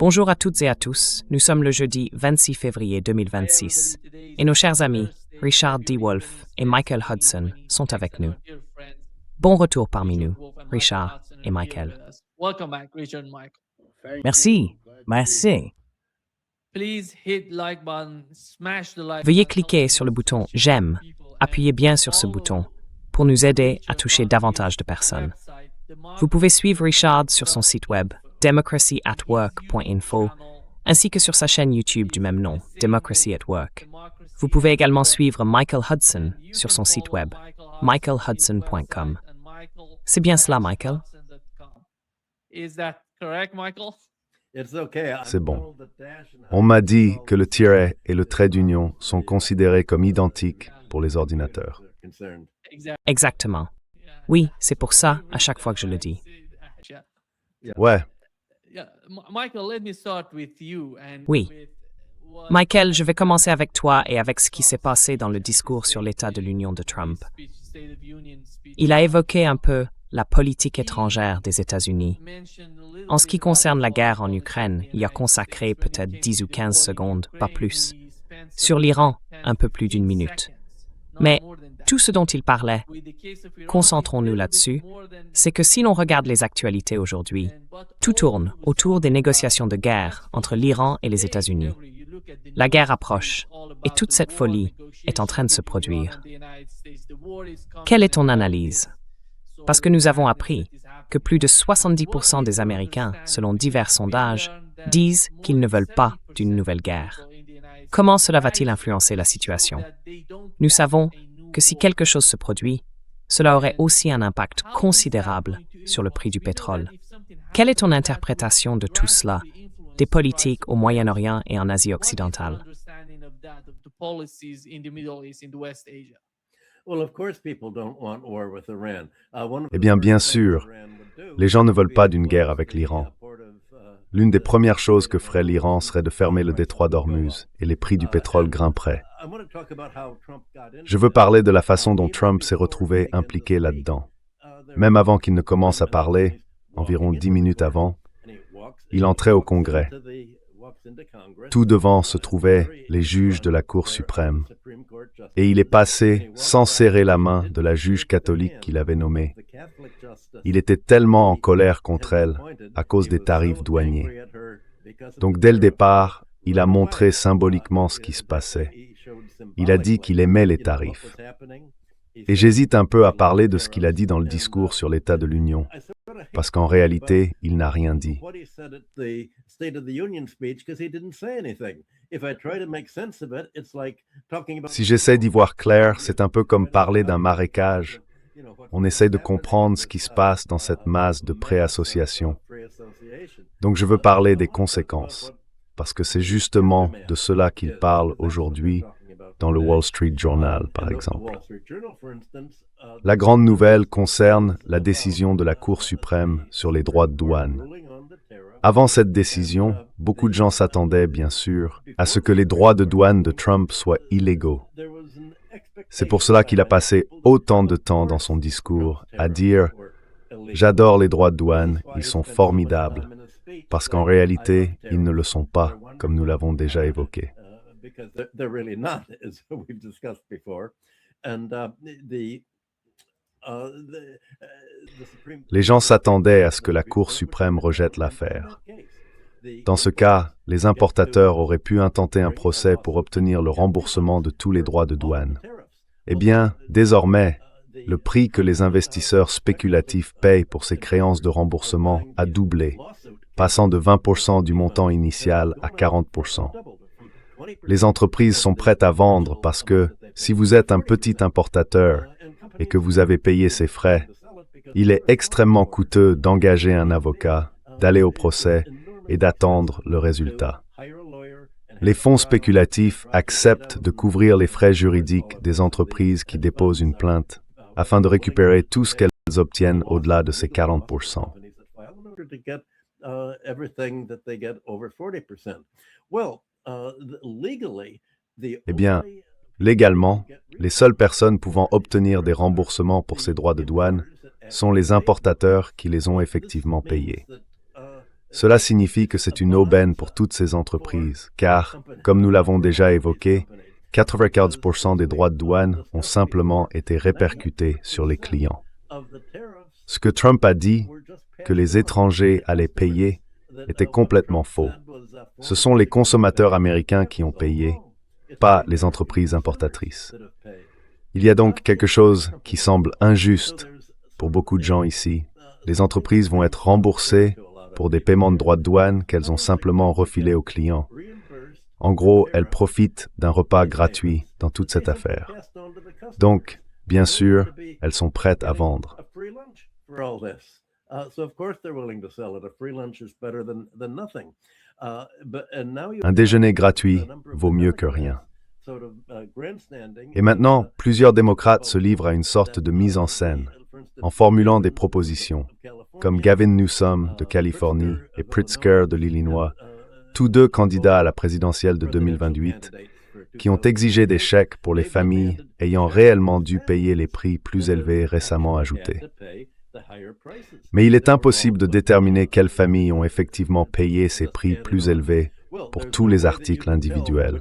Bonjour à toutes et à tous, nous sommes le jeudi 26 février 2026 et nos chers amis Richard D. Wolff et Michael Hudson sont avec nous. Bon retour parmi nous, Richard et Michael. Merci. Merci. Veuillez cliquer sur le bouton « J'aime », appuyez bien sur ce bouton pour nous aider à toucher davantage de personnes. Vous pouvez suivre Richard sur son site web democracyatwork.info ainsi que sur sa chaîne YouTube du même nom, Democracy at Work. Vous pouvez également suivre Michael Hudson sur son site web, michaelhudson.com. C'est bien cela, Michael? C'est bon. On m'a dit que le tiret et le trait d'union sont considérés comme identiques pour les ordinateurs. Exactement. Oui, c'est pour ça à chaque fois que je le dis. Ouais, Oui. Michael, je vais commencer avec toi et avec ce qui s'est passé dans le discours sur l'état de l'Union de Trump. Il a évoqué un peu la politique étrangère des États-Unis. En ce qui concerne la guerre en Ukraine, il a consacré peut-être 10 ou 15 secondes, pas plus. Sur l'Iran, un peu plus d'une minute. Mais tout ce dont il parlait, concentrons-nous là-dessus, c'est que si l'on regarde les actualités aujourd'hui, tout tourne autour des négociations de guerre entre l'Iran et les États-Unis. La guerre approche et toute cette folie est en train de se produire. Quelle est ton analyse? Parce que nous avons appris que plus de 70% des Américains, selon divers sondages, disent qu'ils ne veulent pas d'une nouvelle guerre. Comment cela va-t-il influencer la situation? Nous savons que si quelque chose se produit, cela aurait aussi un impact considérable sur le prix du pétrole. Quelle est ton interprétation de tout cela, des politiques au Moyen-Orient et en Asie occidentale? eh bien sûr, les gens ne veulent pas d'une guerre avec l'Iran. L'une des premières choses que ferait l'Iran serait de fermer le détroit d'Ormuz et les prix du pétrole grimperaient. Je veux parler de la façon dont Trump s'est retrouvé impliqué là-dedans. Même avant qu'il ne commence à parler, environ 10 minutes avant, il entrait au Congrès. Tout devant se trouvaient les juges de la Cour suprême. Et il est passé sans serrer la main de la juge catholique qu'il avait nommée. Il était tellement en colère contre elle à cause des tarifs douaniers. Donc dès le départ, il a montré symboliquement ce qui se passait. Il a dit qu'il aimait les tarifs. Et j'hésite un peu à parler de ce qu'il a dit dans le discours sur l'état de l'Union, parce qu'en réalité, il n'a rien dit. Si j'essaie d'y voir clair, c'est un peu comme parler d'un marécage. On essaie de comprendre ce qui se passe dans cette masse de préassociation. Donc je veux parler des conséquences, parce que c'est justement de cela qu'il parle aujourd'hui dans le Wall Street Journal, par exemple. La grande nouvelle concerne la décision de la Cour suprême sur les droits de douane. Avant cette décision, beaucoup de gens s'attendaient, bien sûr, à ce que les droits de douane de Trump soient illégaux. C'est pour cela qu'il a passé autant de temps dans son discours à dire « J'adore les droits de douane, ils sont formidables », parce qu'en réalité, ils ne le sont pas, comme nous l'avons déjà évoqué. Les gens s'attendaient à ce que la Cour suprême rejette l'affaire. Dans ce cas, les importateurs auraient pu intenter un procès pour obtenir le remboursement de tous les droits de douane. Eh bien, désormais, le prix que les investisseurs spéculatifs payent pour ces créances de remboursement a doublé, passant de 20% du montant initial à 40%. Les entreprises sont prêtes à vendre parce que, si vous êtes un petit importateur et que vous avez payé ces frais, il est extrêmement coûteux d'engager un avocat, d'aller au procès et d'attendre le résultat. Les fonds spéculatifs acceptent de couvrir les frais juridiques des entreprises qui déposent une plainte afin de récupérer tout ce qu'elles obtiennent au-delà de ces 40%. Eh bien, légalement, les seules personnes pouvant obtenir des remboursements pour ces droits de douane sont les importateurs qui les ont effectivement payés. Cela signifie que c'est une aubaine pour toutes ces entreprises, car, comme nous l'avons déjà évoqué, 94% des droits de douane ont simplement été répercutés sur les clients. Ce que Trump a dit, que les étrangers allaient payer, était complètement faux. Ce sont les consommateurs américains qui ont payé, pas les entreprises importatrices. Il y a donc quelque chose qui semble injuste pour beaucoup de gens ici. Les entreprises vont être remboursées pour des paiements de droits de douane qu'elles ont simplement refilés aux clients. En gros, elles profitent d'un repas gratuit dans toute cette affaire. Donc, bien sûr, elles sont prêtes à vendre. Un déjeuner gratuit vaut mieux que rien. Et maintenant, plusieurs démocrates se livrent à une sorte de mise en scène, en formulant des propositions, comme Gavin Newsom de Californie et Pritzker de l'Illinois, tous deux candidats à la présidentielle de 2028, qui ont exigé des chèques pour les familles ayant réellement dû payer les prix plus élevés récemment ajoutés. Mais il est impossible de déterminer quelles familles ont effectivement payé ces prix plus élevés pour tous les articles individuels.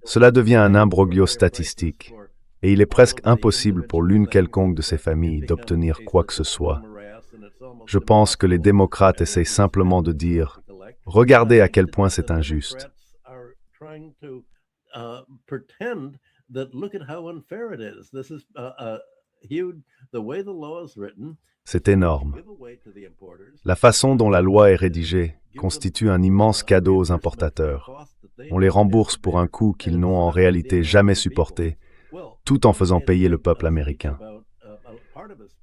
Cela devient un imbroglio statistique, et il est presque impossible pour l'une quelconque de ces familles d'obtenir quoi que ce soit. Je pense que les démocrates essayent simplement de dire « Regardez à quel point c'est injuste ». C'est énorme. La façon dont la loi est rédigée constitue un immense cadeau aux importateurs. On les rembourse pour un coût qu'ils n'ont en réalité jamais supporté, tout en faisant payer le peuple américain.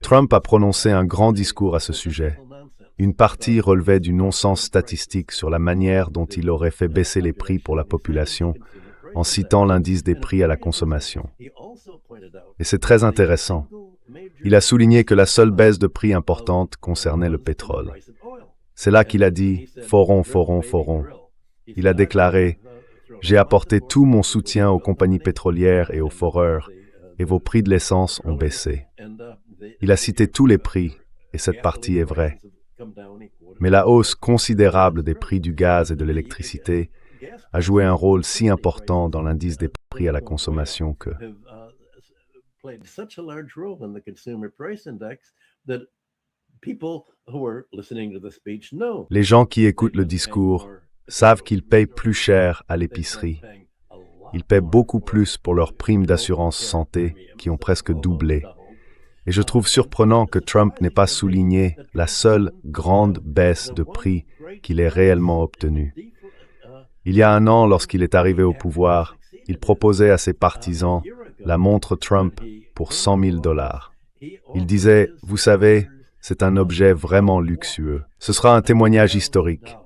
Trump a prononcé un grand discours à ce sujet. Une partie relevait du non-sens statistique sur la manière dont il aurait fait baisser les prix pour la population en citant l'indice des prix à la consommation. Et c'est très intéressant. Il a souligné que la seule baisse de prix importante concernait le pétrole. C'est là qu'il a dit « foron, foron, foron ». Il a déclaré « J'ai apporté tout mon soutien aux compagnies pétrolières et aux foreurs, et vos prix de l'essence ont baissé. » Il a cité tous les prix, et cette partie est vraie. Mais la hausse considérable des prix du gaz et de l'électricité a joué un rôle si important dans l'indice des prix à la consommation que les gens qui écoutent le discours savent qu'ils payent plus cher à l'épicerie. Ils paient beaucoup plus pour leurs primes d'assurance santé, qui ont presque doublé. Et je trouve surprenant que Trump n'ait pas souligné la seule grande baisse de prix qu'il ait réellement obtenue. Il y a un an, lorsqu'il est arrivé au pouvoir, il proposait à ses partisans la montre Trump pour $100,000. Il disait, « Vous savez, c'est un objet vraiment luxueux. Ce sera un témoignage historique.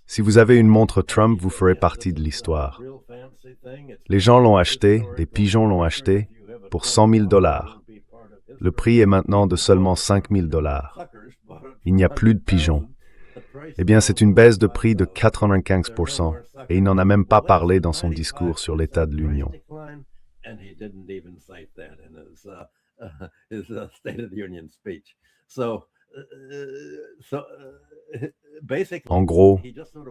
Si vous avez une montre Trump, vous ferez partie de l'histoire. » Les gens l'ont acheté, des pigeons l'ont acheté, pour $100,000. Le prix est maintenant de seulement $5,000. Il n'y a plus de pigeons. Eh bien, c'est une baisse de prix de 95%, et il n'en a même pas parlé dans son discours sur l'état de l'Union. En gros,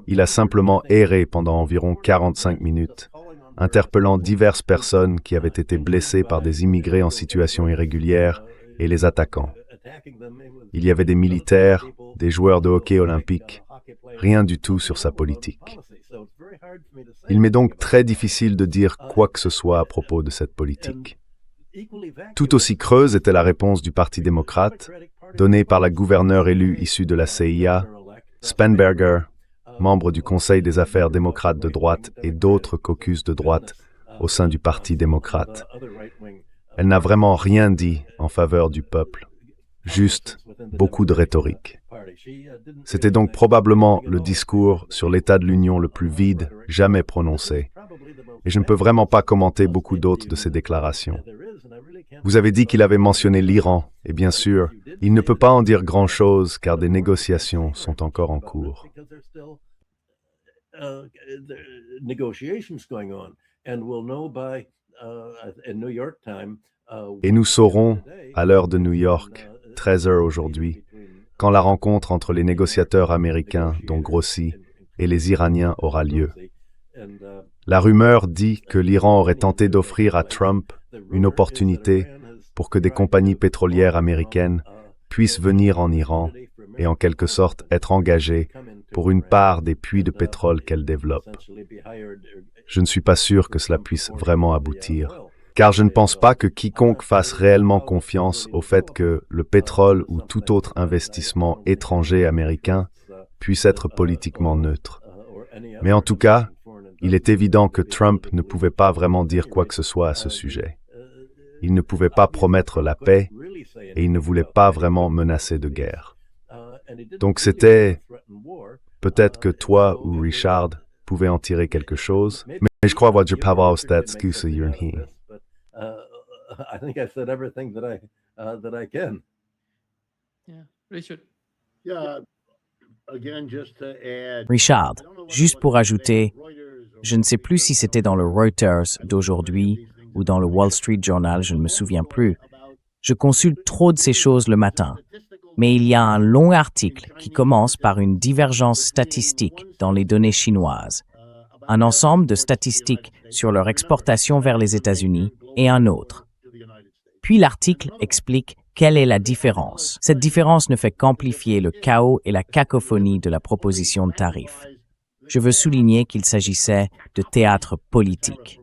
il a simplement erré pendant environ 45 minutes, interpellant diverses personnes qui avaient été blessées par des immigrés en situation irrégulière et les attaquant. Il y avait des militaires, des joueurs de hockey olympique, rien du tout sur sa politique. Il m'est donc très difficile de dire quoi que ce soit à propos de cette politique. Tout aussi creuse était la réponse du Parti démocrate, donnée par la gouverneure élue issue de la CIA, Spanberger, membre du Conseil des affaires démocrates de droite et d'autres caucus de droite au sein du Parti démocrate. Elle n'a vraiment rien dit en faveur du peuple, juste beaucoup de rhétorique. C'était donc probablement le discours sur l'état de l'Union le plus vide jamais prononcé, et je ne peux vraiment pas commenter beaucoup d'autres de ses déclarations. Vous avez dit qu'il avait mentionné l'Iran, et bien sûr, il ne peut pas en dire grand-chose car des négociations sont encore en cours. Et nous saurons, à l'heure de New York, 13h aujourd'hui, quand la rencontre entre les négociateurs américains, dont Grossi, et les Iraniens aura lieu. La rumeur dit que l'Iran aurait tenté d'offrir à Trump une opportunité pour que des compagnies pétrolières américaines puissent venir en Iran et en quelque sorte être engagées pour une part des puits de pétrole qu'elles développent. Je ne suis pas sûr que cela puisse vraiment aboutir, car je ne pense pas que quiconque fasse réellement confiance au fait que le pétrole ou tout autre investissement étranger américain puisse être politiquement neutre. Mais en tout cas, il est évident que Trump ne pouvait pas vraiment dire quoi que ce soit à ce sujet. Il ne pouvait pas promettre la paix et il ne voulait pas vraiment menacer de guerre. Donc c'était peut-être que toi ou Richard pouvez en tirer quelque chose, mais je crois avoir Pavel Statskusa Yurnhi. I think I said everything that I can. Yeah, Richard. Richard, juste pour ajouter, je ne sais plus si c'était dans le Reuters d'aujourd'hui ou dans le Wall Street Journal, je ne me souviens plus. Je consulte trop de ces choses le matin. Mais il y a un long article qui commence par une divergence statistique dans les données chinoises, un ensemble de statistiques sur leur exportation vers les États-Unis et un autre. Puis l'article explique quelle est la différence. Cette différence ne fait qu'amplifier le chaos et la cacophonie de la proposition de tarifs. Je veux souligner qu'il s'agissait de théâtre politique.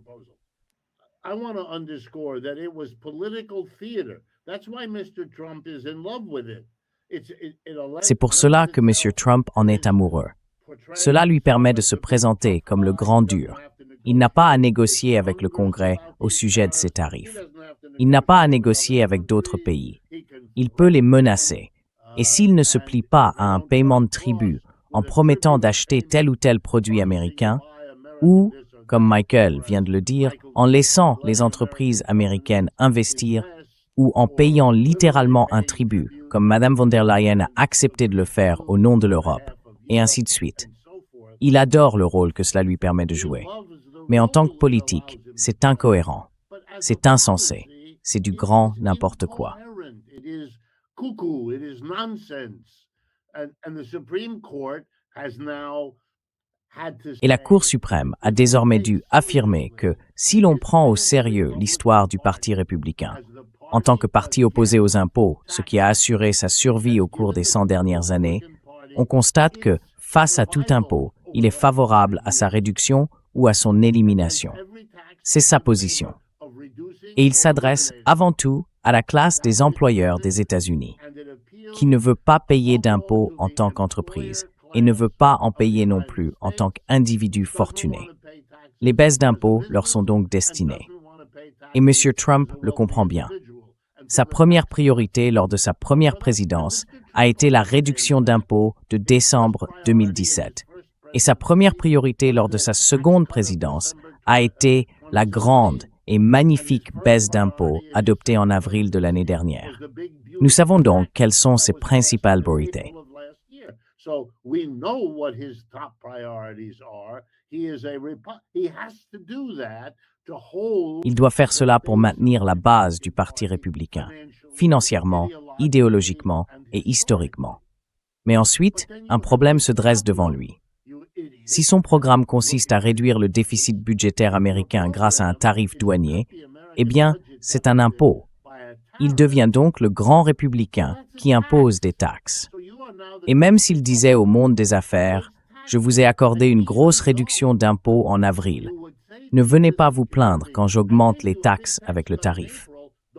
C'est pour cela que M. Trump en est amoureux. Cela lui permet de se présenter comme le grand dur. Il n'a pas à négocier avec le Congrès au sujet de ses tarifs. Il n'a pas à négocier avec d'autres pays. Il peut les menacer. Et s'il ne se plie pas à un paiement de tribut en promettant d'acheter tel ou tel produit américain, ou, comme Michael vient de le dire, en laissant les entreprises américaines investir, ou en payant littéralement un tribut, comme Mme von der Leyen a accepté de le faire au nom de l'Europe, et ainsi de suite. Il adore le rôle que cela lui permet de jouer. Mais en tant que politique, c'est incohérent, c'est insensé, c'est du grand n'importe quoi. Et la Cour suprême a désormais dû affirmer que si l'on prend au sérieux l'histoire du Parti républicain, en tant que parti opposé aux impôts, ce qui a assuré sa survie au cours des 100 dernières années, on constate que, face à tout impôt, il est favorable à sa réduction ou à son élimination. C'est sa position. Et il s'adresse avant tout à la classe des employeurs des États-Unis, qui ne veut pas payer d'impôts en tant qu'entreprise et ne veut pas en payer non plus en tant qu'individu fortuné. Les baisses d'impôts leur sont donc destinées. Et M. Trump le comprend bien. Sa première priorité lors de sa première présidence a été la réduction d'impôts de décembre 2017. Et sa première priorité lors de sa seconde présidence a été la grande et magnifique baisse d'impôts adoptée en avril de l'année dernière. Nous savons donc quelles sont ses principales priorités. Il doit faire cela pour maintenir la base du Parti républicain, financièrement, idéologiquement et historiquement. Mais ensuite, un problème se dresse devant lui. Si son programme consiste à réduire le déficit budgétaire américain grâce à un tarif douanier, eh bien, c'est un impôt. Il devient donc le grand républicain qui impose des taxes. Et même s'il disait au monde des affaires « Je vous ai accordé une grosse réduction d'impôts en avril », ne venez pas vous plaindre quand j'augmente les taxes avec le tarif.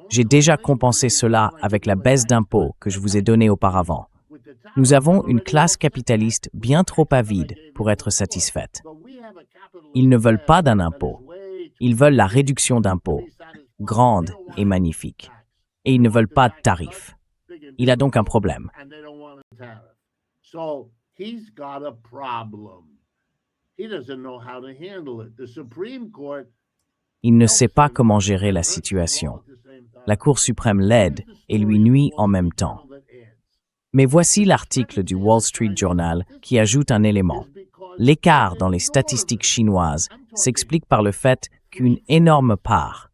J'ai déjà compensé cela avec la baisse d'impôts que je vous ai donnée auparavant. Nous avons une classe capitaliste bien trop avide pour être satisfaite. Ils ne veulent pas d'un impôt. Ils veulent la réduction d'impôts, grande et magnifique. Et ils ne veulent pas de tarifs. Il a donc un problème. Il ne sait pas comment gérer la situation. La Cour suprême l'aide et lui nuit en même temps. Mais voici l'article du Wall Street Journal qui ajoute un élément. L'écart dans les statistiques chinoises s'explique par le fait qu'une énorme part,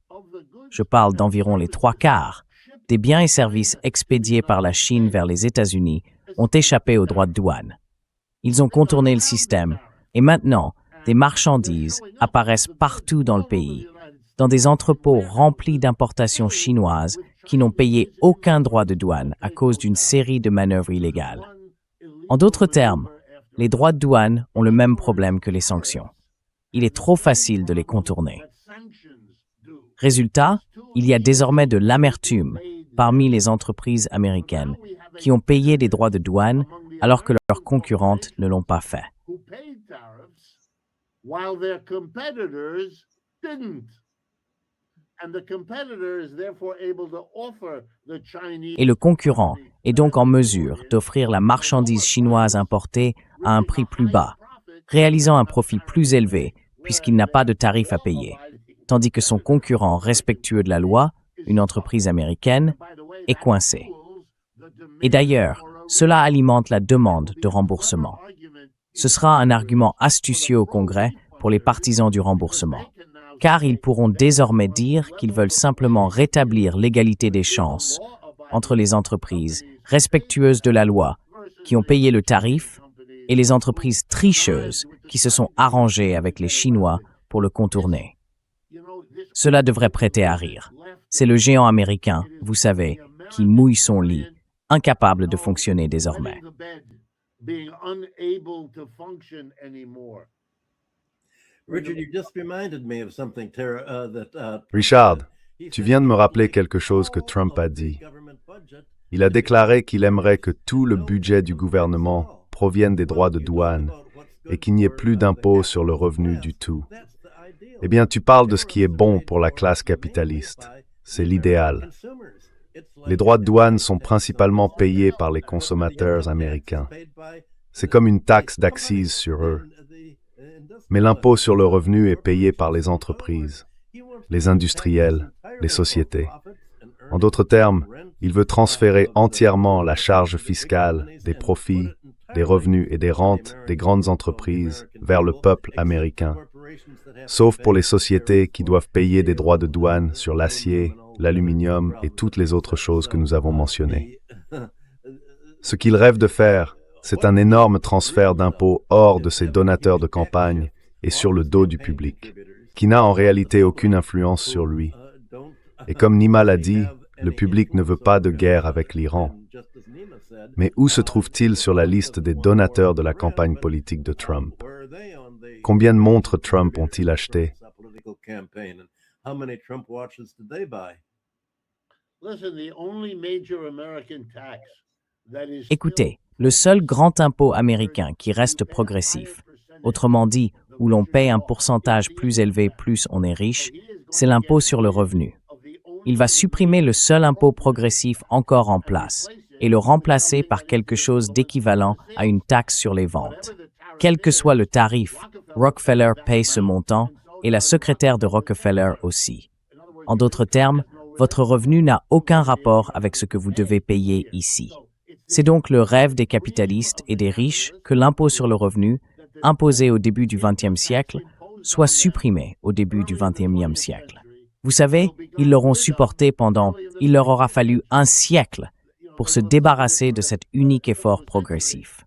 je parle d'environ les 3/4, des biens et services expédiés par la Chine vers les États-Unis ont échappé aux droits de douane. Ils ont contourné le système et maintenant, des marchandises apparaissent partout dans le pays, dans des entrepôts remplis d'importations chinoises qui n'ont payé aucun droit de douane à cause d'une série de manœuvres illégales. En d'autres termes, les droits de douane ont le même problème que les sanctions. Il est trop facile de les contourner. Résultat, il y a désormais de l'amertume parmi les entreprises américaines qui ont payé des droits de douane alors que leurs concurrentes ne l'ont pas fait. Et le concurrent est donc en mesure d'offrir la marchandise chinoise importée à un prix plus bas, réalisant un profit plus élevé puisqu'il n'a pas de tarif à payer, tandis que son concurrent respectueux de la loi, une entreprise américaine, est coincé. Et d'ailleurs, cela alimente la demande de remboursement. Ce sera un argument astucieux au Congrès pour les partisans du remboursement, car ils pourront désormais dire qu'ils veulent simplement rétablir l'égalité des chances entre les entreprises respectueuses de la loi qui ont payé le tarif et les entreprises tricheuses qui se sont arrangées avec les Chinois pour le contourner. Cela devrait prêter à rire. C'est le géant américain, vous savez, qui mouille son lit, incapable de fonctionner désormais. Richard, tu viens de me rappeler quelque chose que Trump a dit. Il a déclaré qu'il aimerait que tout le budget du gouvernement provienne des droits de douane et qu'il n'y ait plus d'impôts sur le revenu du tout. Eh bien, tu parles de ce qui est bon pour la classe capitaliste. C'est l'idéal. Les droits de douane sont principalement payés par les consommateurs américains. C'est comme une taxe d'accise sur eux. Mais l'impôt sur le revenu est payé par les entreprises, les industriels, les sociétés. En d'autres termes, il veut transférer entièrement la charge fiscale des profits, des revenus et des rentes des grandes entreprises vers le peuple américain, sauf pour les sociétés qui doivent payer des droits de douane sur l'acier, l'aluminium et toutes les autres choses que nous avons mentionnées. Ce qu'il rêve de faire, c'est un énorme transfert d'impôts hors de ses donateurs de campagne et sur le dos du public, qui n'a en réalité aucune influence sur lui. Et comme Nima l'a dit, le public ne veut pas de guerre avec l'Iran. Mais où se trouve-t-il sur la liste des donateurs de la campagne politique de Trump? Combien de montres Trump ont-ils achetées? Écoutez, le seul grand impôt américain qui reste progressif, autrement dit, où l'on paie un pourcentage plus élevé plus on est riche, c'est l'impôt sur le revenu. Il va supprimer le seul impôt progressif encore en place et le remplacer par quelque chose d'équivalent à une taxe sur les ventes. Quel que soit le tarif, Rockefeller paye ce montant et la secrétaire de Rockefeller aussi. En d'autres termes, votre revenu n'a aucun rapport avec ce que vous devez payer ici. C'est donc le rêve des capitalistes et des riches que l'impôt sur le revenu, imposé au début du XXe siècle, soit supprimé au début du XXIe siècle. Vous savez, ils l'auront supporté il leur aura fallu un siècle pour se débarrasser de cet unique effort progressif.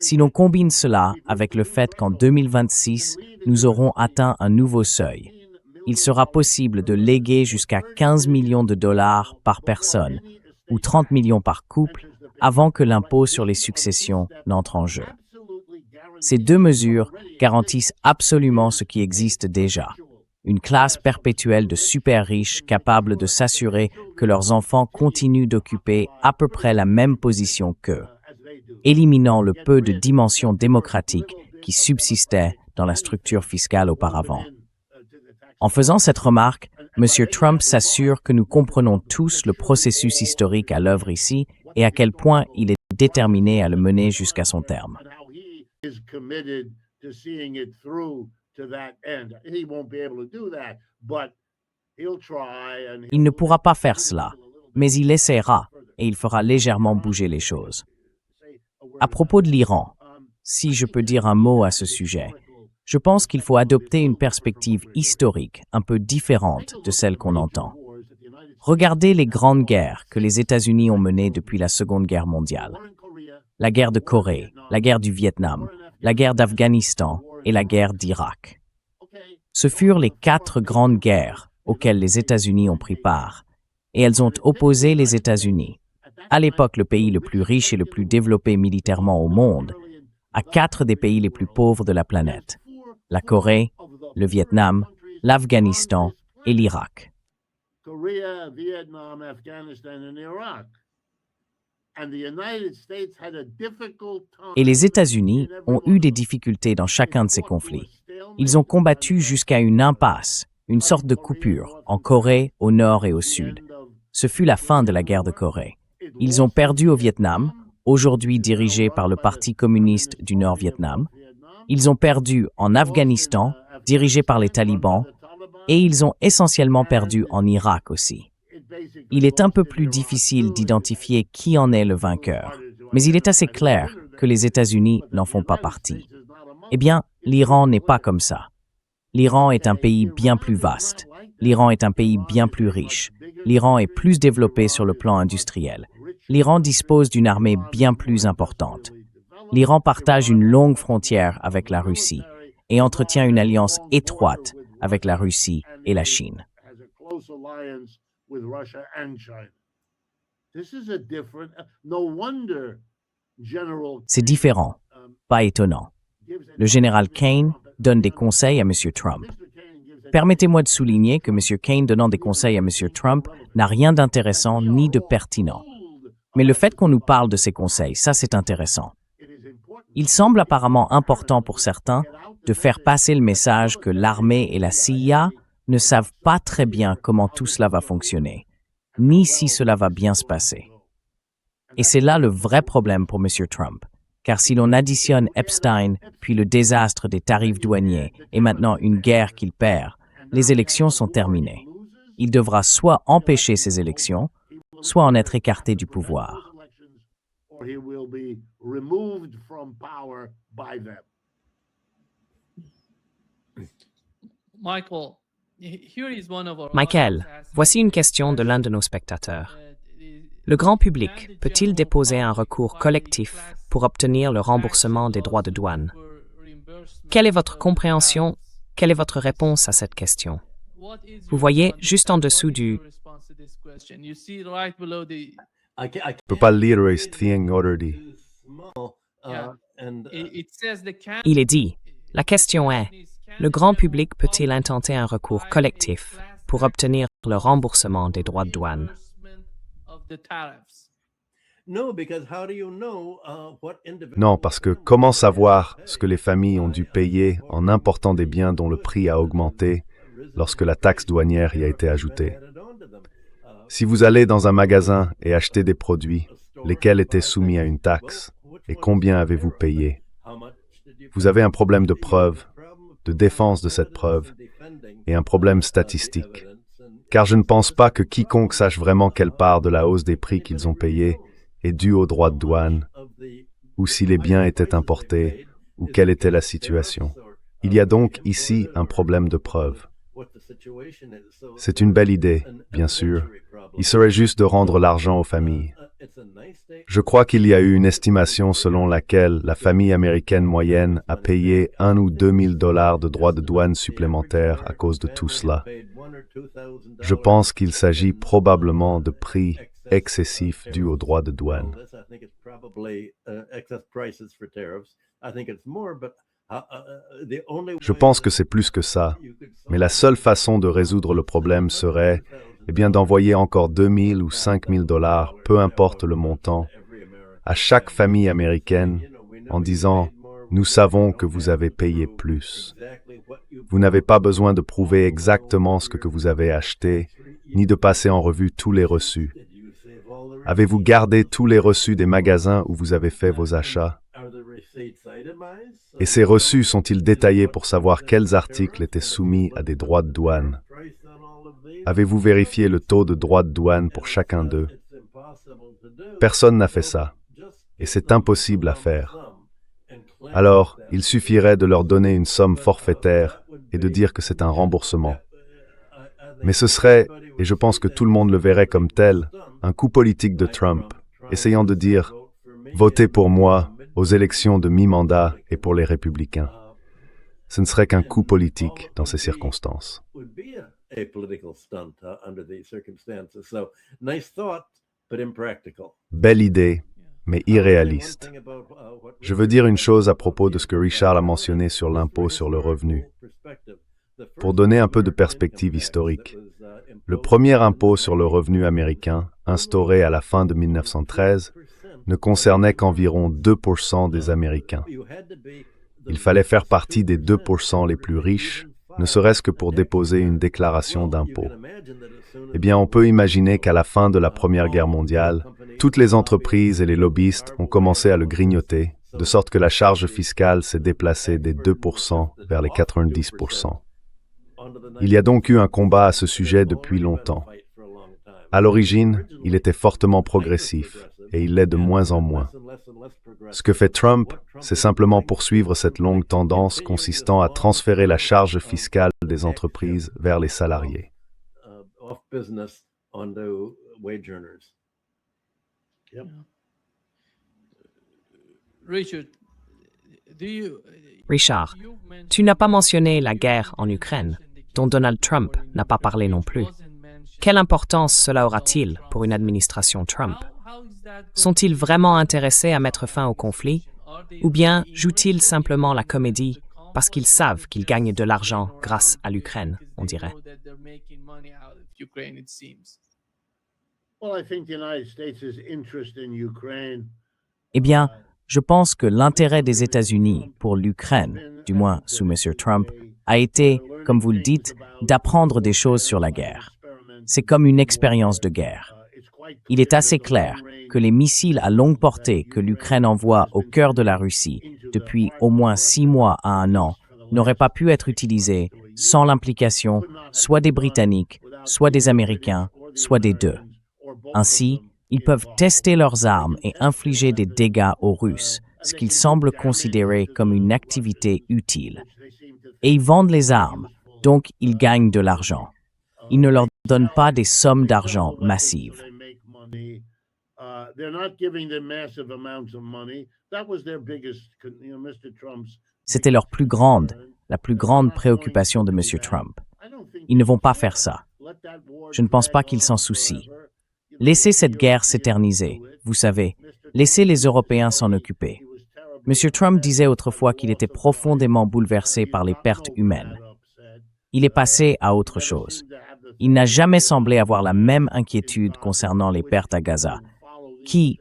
Si l'on combine cela avec le fait qu'en 2026, nous aurons atteint un nouveau seuil, il sera possible de léguer jusqu'à 15 millions de dollars par personne ou 30 millions par couple avant que l'impôt sur les successions n'entre en jeu. Ces deux mesures garantissent absolument ce qui existe déjà, une classe perpétuelle de super riches capables de s'assurer que leurs enfants continuent d'occuper à peu près la même position qu'eux, éliminant le peu de dimension démocratique qui subsistait dans la structure fiscale auparavant. En faisant cette remarque, M. Trump s'assure que nous comprenons tous le processus historique à l'œuvre ici et à quel point il est déterminé à le mener jusqu'à son terme. Il ne pourra pas faire cela, mais il essaiera et il fera légèrement bouger les choses. À propos de l'Iran, si je peux dire un mot à ce sujet, Je pense qu'il faut adopter une perspective historique un peu différente de celle qu'on entend. Regardez les grandes guerres que les États-Unis ont menées depuis la Seconde Guerre mondiale. La guerre de Corée, la guerre du Vietnam, la guerre d'Afghanistan et la guerre d'Irak. Ce furent les 4 grandes guerres auxquelles les États-Unis ont pris part, et elles ont opposé les États-Unis, à l'époque le pays le plus riche et le plus développé militairement au monde, à 4 des pays les plus pauvres de la planète, la Corée, le Vietnam, l'Afghanistan et l'Irak. Korea, Vietnam, Afghanistan and Iraq. And the United States had a difficult time. Et les États-Unis ont eu des difficultés dans chacun de ces conflits. Ils ont combattu jusqu'à une impasse, une sorte de coupure, en Corée, au nord et au sud. Ce fut la fin de la guerre de Corée. Ils ont perdu au Vietnam, aujourd'hui dirigé par le Parti communiste du Nord-Vietnam. Ils ont perdu en Afghanistan, dirigé par les talibans, et ils ont essentiellement perdu en Irak aussi. Il est un peu plus difficile d'identifier qui en est le vainqueur, mais il est assez clair que les États-Unis n'en font pas partie. Eh bien, l'Iran n'est pas comme ça. L'Iran est un pays bien plus vaste. L'Iran est un pays bien plus riche. L'Iran est plus développé sur le plan industriel. L'Iran dispose d'une armée bien plus importante. L'Iran partage une longue frontière avec la Russie et entretient une alliance étroite avec la Russie et la Chine. C'est différent, pas étonnant. Le général Kane donne des conseils à M. Trump. Permettez-moi de souligner que M. Kane donnant des conseils à M. Trump n'a rien d'intéressant ni de pertinent. Mais le fait qu'on nous parle de ces conseils, ça c'est intéressant. Il semble apparemment important pour certains de faire passer le message que l'armée et la CIA ne savent pas très bien comment tout cela va fonctionner, ni si cela va bien se passer. Et c'est là le vrai problème pour M. Trump, car si l'on additionne Epstein, puis le désastre des tarifs douaniers et maintenant une guerre qu'il perd, les élections sont terminées. Il devra soit empêcher ces élections, soit en être écarté du pouvoir. Michael, voici une question de l'un de nos spectateurs. Le grand public peut-il déposer un recours collectif pour obtenir le remboursement des droits de douane? Quelle est votre compréhension? Quelle est votre réponse à cette question? Vous voyez, juste en dessous du... Je ne peux pas lire ce thing already. Il est dit, la question est, le grand public peut-il intenter un recours collectif pour obtenir le remboursement des droits de douane? Non, parce que comment savoir ce que les familles ont dû payer en important des biens dont le prix a augmenté lorsque la taxe douanière y a été ajoutée? Si vous allez dans un magasin et achetez des produits, lesquels étaient soumis à une taxe, et combien avez-vous payé? Vous avez un problème de preuve, de défense de cette preuve, et un problème statistique. Car je ne pense pas que quiconque sache vraiment quelle part de la hausse des prix qu'ils ont payés est due aux droits de douane, ou si les biens étaient importés, ou quelle était la situation. Il y a donc ici un problème de preuve. C'est une belle idée, bien sûr. Il serait juste de rendre l'argent aux familles. Je crois qu'il y a eu une estimation selon laquelle la famille américaine moyenne a payé 1 ou 2 000 $ de droits de douane supplémentaires à cause de tout cela. Je pense qu'il s'agit probablement de prix excessifs dus aux droits de douane. Je pense que c'est plus que ça, mais la seule façon de résoudre le problème serait d'envoyer encore 2 000 ou 5 000 $, peu importe le montant, à chaque famille américaine en disant « Nous savons que vous avez payé plus. Vous n'avez pas besoin de prouver exactement ce que vous avez acheté, ni de passer en revue tous les reçus. Avez-vous gardé tous les reçus des magasins où vous avez fait vos achats? Et ces reçus sont-ils détaillés pour savoir quels articles étaient soumis à des droits de douane? Avez-vous vérifié le taux de droits de douane pour chacun d'eux? Personne n'a fait ça, et c'est impossible à faire. alors il suffirait de leur donner une somme forfaitaire et de dire que c'est un remboursement. Mais ce serait, et je pense que tout le monde le verrait comme tel, un coup politique de Trump, essayant de dire « Votez pour moi aux élections de mi-mandat et pour les républicains ». Ce ne serait qu'un coup politique dans ces circonstances. Belle idée, mais irréaliste. Je veux dire une chose à propos de ce que Richard a mentionné sur l'impôt sur le revenu. Pour donner un peu de perspective historique, le premier impôt sur le revenu américain, instauré à la fin de 1913, ne concernait qu'environ 2% des Américains. Il fallait faire partie des 2% les plus riches, ne serait-ce que pour déposer une déclaration d'impôt. Eh bien, on peut imaginer qu'à la fin de la Première Guerre mondiale, toutes les entreprises et les lobbyistes ont commencé à le grignoter, de sorte que la charge fiscale s'est déplacée des 2% vers les 90%. Il y a donc eu un combat à ce sujet depuis longtemps. À l'origine, il était fortement progressif, et il l'est de moins en moins. Ce que fait Trump, c'est simplement poursuivre cette longue tendance consistant à transférer la charge fiscale des entreprises vers les salariés. Richard, tu n'as pas mentionné la guerre en Ukraine, dont Donald Trump n'a pas parlé non plus. Quelle importance cela aura-t-il pour une administration Trump? Sont-ils vraiment intéressés à mettre fin au conflit? Ou bien jouent-ils simplement la comédie parce qu'ils savent qu'ils gagnent de l'argent grâce à l'Ukraine, on dirait? Eh bien, je pense que l'intérêt des États-Unis pour l'Ukraine, du moins sous M. Trump, a été, comme vous le dites, d'apprendre des choses sur la guerre. C'est comme une expérience de guerre. Il est assez clair que les missiles à longue portée que l'Ukraine envoie au cœur de la Russie depuis au moins 6 mois à 1 an n'auraient pas pu être utilisés sans l'implication soit des Britanniques, soit des Américains, soit des deux. Ainsi, ils peuvent tester leurs armes et infliger des dégâts aux Russes, ce qu'ils semblent considérer comme une activité utile. Et ils vendent les armes, donc ils gagnent de l'argent. Ils ne leur donnent pas des sommes d'argent massives. C'était la plus grande préoccupation de M. Trump. Ils ne vont pas faire ça. Je ne pense pas qu'ils s'en soucient. Laissez cette guerre s'éterniser, vous savez. Laissez les Européens s'en occuper. M. Trump disait autrefois qu'il était profondément bouleversé par les pertes humaines. Il est passé à autre chose. Il n'a jamais semblé avoir la même inquiétude concernant les pertes à Gaza, qui,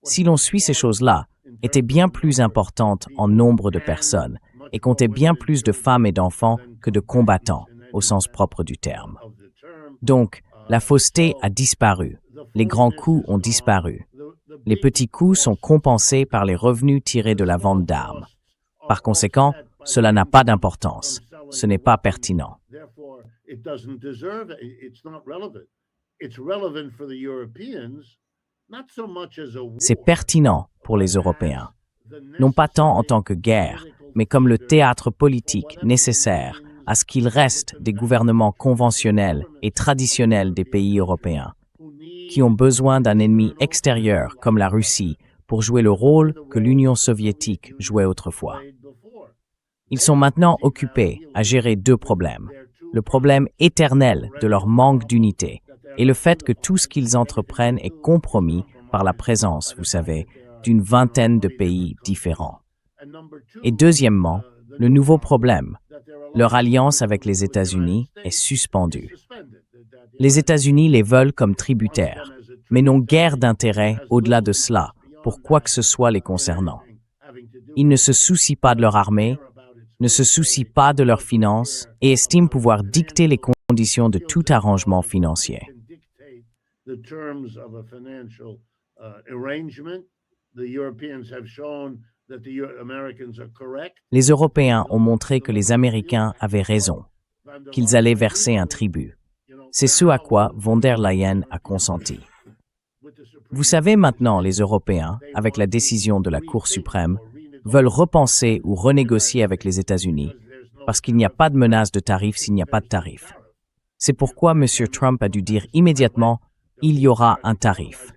si l'on suit ces choses-là, étaient bien plus importantes en nombre de personnes et comptaient bien plus de femmes et d'enfants que de combattants, au sens propre du terme. Donc, la fausseté a disparu. Les grands coups ont disparu. Les petits coups sont compensés par les revenus tirés de la vente d'armes. Par conséquent, cela n'a pas d'importance. Ce n'est pas pertinent. C'est pertinent pour les Européens, non pas tant en tant que guerre, mais comme le théâtre politique nécessaire à ce qu'il reste des gouvernements conventionnels et traditionnels des pays européens, qui ont besoin d'un ennemi extérieur comme la Russie pour jouer le rôle que l'Union soviétique jouait autrefois. Ils sont maintenant occupés à gérer 2 problèmes. Le problème éternel de leur manque d'unité et le fait que tout ce qu'ils entreprennent est compromis par la présence, vous savez, d'une vingtaine de pays différents. Et deuxièmement, le nouveau problème, leur alliance avec les États-Unis est suspendue. Les États-Unis les veulent comme tributaires, mais n'ont guère d'intérêt au-delà de cela pour quoi que ce soit les concernant. Ils ne se soucient pas de leur armée, ne se soucient pas de leurs finances et estiment pouvoir dicter les conditions de tout arrangement financier. Les Européens ont montré que les Américains avaient raison, qu'ils allaient verser un tribut. C'est ce à quoi von der Leyen a consenti. Vous savez maintenant, les Européens, avec la décision de la Cour suprême, veulent repenser ou renégocier avec les États-Unis, parce qu'il n'y a pas de menace de tarif s'il n'y a pas de tarif. C'est pourquoi M. Trump a dû dire immédiatement « il y aura un tarif »,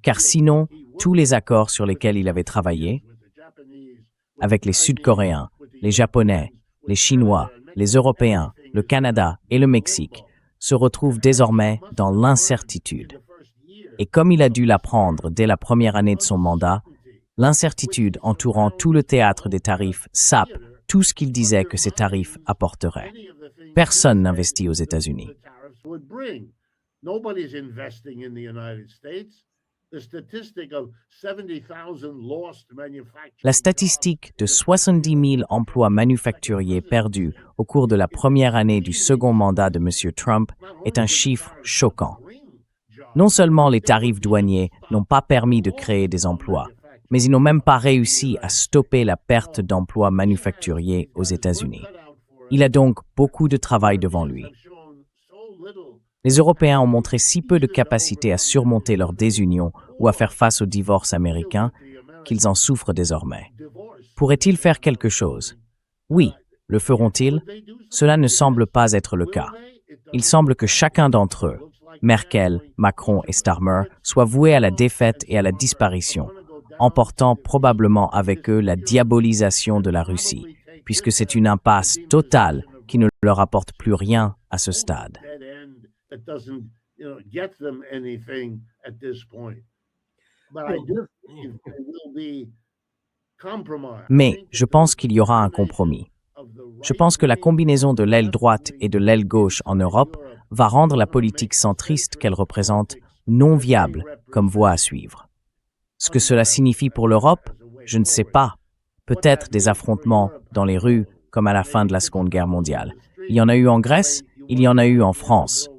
car sinon, tous les accords sur lesquels il avait travaillé, avec les Sud-Coréens, les Japonais, les Chinois, les Européens, le Canada et le Mexique, se retrouvent désormais dans l'incertitude. Et comme il a dû l'apprendre dès la première année de son mandat, l'incertitude entourant tout le théâtre des tarifs sape tout ce qu'il disait que ces tarifs apporteraient. Personne n'investit aux États-Unis. La statistique de 70 000 emplois manufacturiers perdus au cours de la première année du second mandat de M. Trump est un chiffre choquant. Non seulement les tarifs douaniers n'ont pas permis de créer des emplois, mais ils n'ont même pas réussi à stopper la perte d'emplois manufacturiers aux États-Unis. Il a donc beaucoup de travail devant lui. Les Européens ont montré si peu de capacité à surmonter leur désunion ou à faire face au divorce américain qu'ils en souffrent désormais. Pourraient-ils faire quelque chose? Oui. Le feront-ils? Cela ne semble pas être le cas. Il semble que chacun d'entre eux, Merkel, Macron et Starmer, soit voué à la défaite et à la disparition, emportant probablement avec eux la diabolisation de la Russie, puisque c'est une impasse totale qui ne leur apporte plus rien à ce stade. Mais je pense qu'il y aura un compromis. Je pense que la combinaison de l'aile droite et de l'aile gauche en Europe va rendre la politique centriste qu'elle représente non viable comme voie à suivre. Ce que cela signifie pour l'Europe, je ne sais pas. Peut-être des affrontements dans les rues comme à la fin de la Seconde Guerre mondiale. Il y en a eu en Grèce, il y en a eu en France.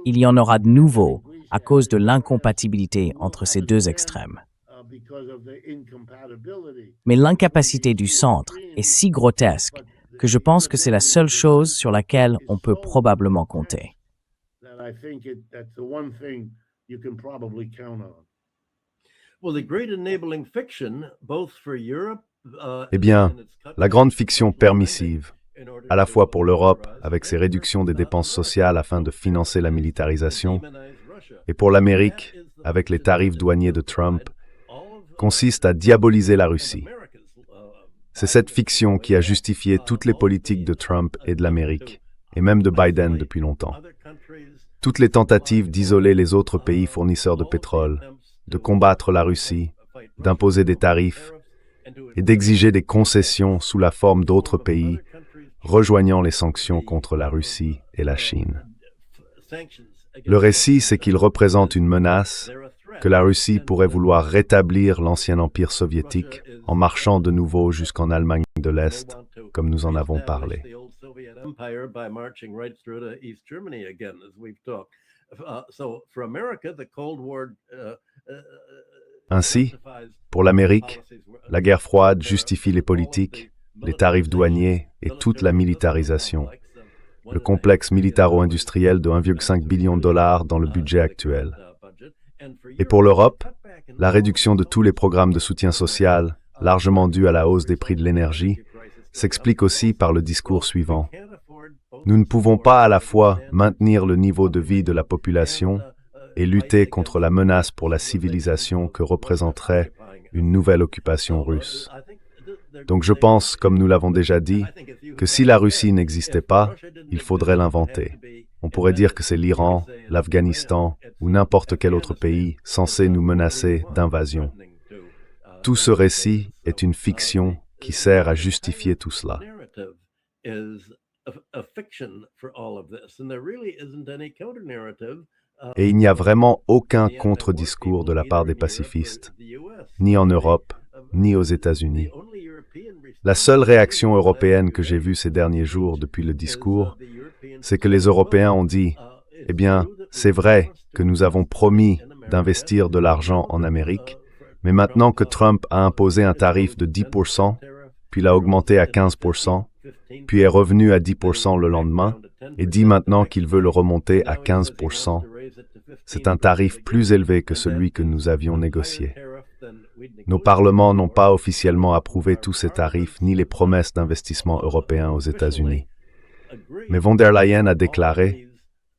Il y en aura de nouveau à cause de l'incompatibilité entre ces deux extrêmes. Mais l'incapacité du centre est si grotesque que je pense que c'est la seule chose sur laquelle on peut probablement compter. Eh bien, la grande fiction permissive, à la fois pour l'Europe, avec ses réductions des dépenses sociales afin de financer la militarisation, et pour l'Amérique, avec les tarifs douaniers de Trump, consiste à diaboliser la Russie. C'est cette fiction qui a justifié toutes les politiques de Trump et de l'Amérique, et même de Biden depuis longtemps. Toutes les tentatives d'isoler les autres pays fournisseurs de pétrole, de combattre la Russie, d'imposer des tarifs et d'exiger des concessions sous la forme d'autres pays rejoignant les sanctions contre la Russie et la Chine. Le récit, c'est qu'il représente une menace, que la Russie pourrait vouloir rétablir l'ancien empire soviétique en marchant de nouveau jusqu'en Allemagne de l'Est, comme nous en avons parlé. Ainsi, pour l'Amérique, la guerre froide justifie les politiques, les tarifs douaniers et toute la militarisation, le complexe militaro-industriel de 1,5 billion de dollars dans le budget actuel. Et pour l'Europe, la réduction de tous les programmes de soutien social, largement due à la hausse des prix de l'énergie, s'explique aussi par le discours suivant. Nous ne pouvons pas à la fois maintenir le niveau de vie de la population et lutter contre la menace pour la civilisation que représenterait une nouvelle occupation russe. Donc je pense, comme nous l'avons déjà dit, que si la Russie n'existait pas, il faudrait l'inventer. On pourrait dire que c'est l'Iran, l'Afghanistan ou n'importe quel autre pays censé nous menacer d'invasion. Tout ce récit est une fiction qui sert à justifier tout cela. Et il n'y a vraiment aucun contre-discours de la part des pacifistes, ni en Europe, ni aux États-Unis. La seule réaction européenne que j'ai vue ces derniers jours depuis le discours, c'est que les Européens ont dit « Eh bien, c'est vrai que nous avons promis d'investir de l'argent en Amérique, mais maintenant que Trump a imposé un tarif de 10%, puis l'a augmenté à 15%, puis est revenu à 10% le lendemain, et dit maintenant qu'il veut le remonter à 15%, c'est un tarif plus élevé que celui que nous avions négocié. Nos parlements n'ont pas officiellement approuvé tous ces tarifs ni les promesses d'investissement européens aux États-Unis. Mais von der Leyen a déclaré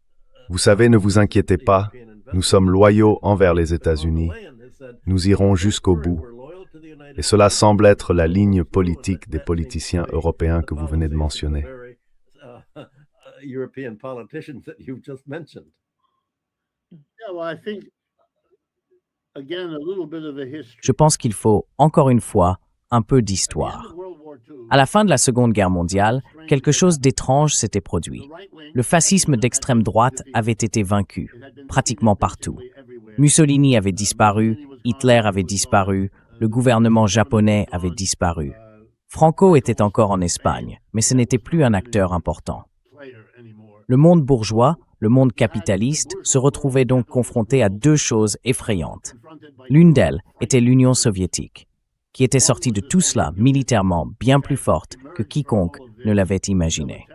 « Vous savez, ne vous inquiétez pas, nous sommes loyaux envers les États-Unis. Nous irons jusqu'au bout. » Et cela semble être la ligne politique des politiciens européens que vous venez de mentionner. Je pense qu'il faut, encore une fois, un peu d'histoire. À la fin de la Seconde Guerre mondiale, quelque chose d'étrange s'était produit. Le fascisme d'extrême droite avait été vaincu, pratiquement partout. Mussolini avait disparu, Hitler avait disparu, le gouvernement japonais avait disparu. Franco était encore en Espagne, mais ce n'était plus un acteur important. Le monde bourgeois, le monde capitaliste, se retrouvait donc confronté à deux choses effrayantes. L'une d'elles était l'Union soviétique, qui était sortie de tout cela militairement bien plus forte que quiconque ne l'avait imaginé.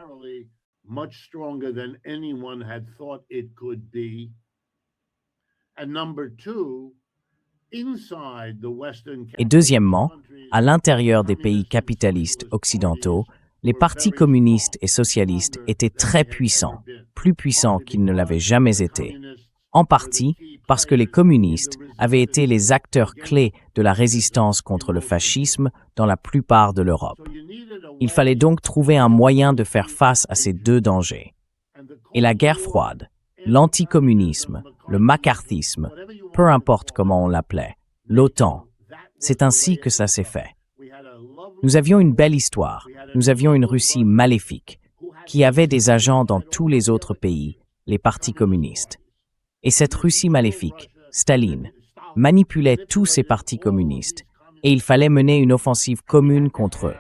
Et deuxièmement, à l'intérieur des pays capitalistes occidentaux, les partis communistes et socialistes étaient très puissants, plus puissants qu'ils ne l'avaient jamais été, en partie parce que les communistes avaient été les acteurs clés de la résistance contre le fascisme dans la plupart de l'Europe. Il fallait donc trouver un moyen de faire face à ces deux dangers. Et la guerre froide, l'anticommunisme, le macarthisme, peu importe comment on l'appelait, l'OTAN, c'est ainsi que ça s'est fait. Nous avions une belle histoire, nous avions une Russie maléfique, qui avait des agents dans tous les autres pays, les partis communistes. Et cette Russie maléfique, Staline, manipulait tous ces partis communistes, et il fallait mener une offensive commune contre eux.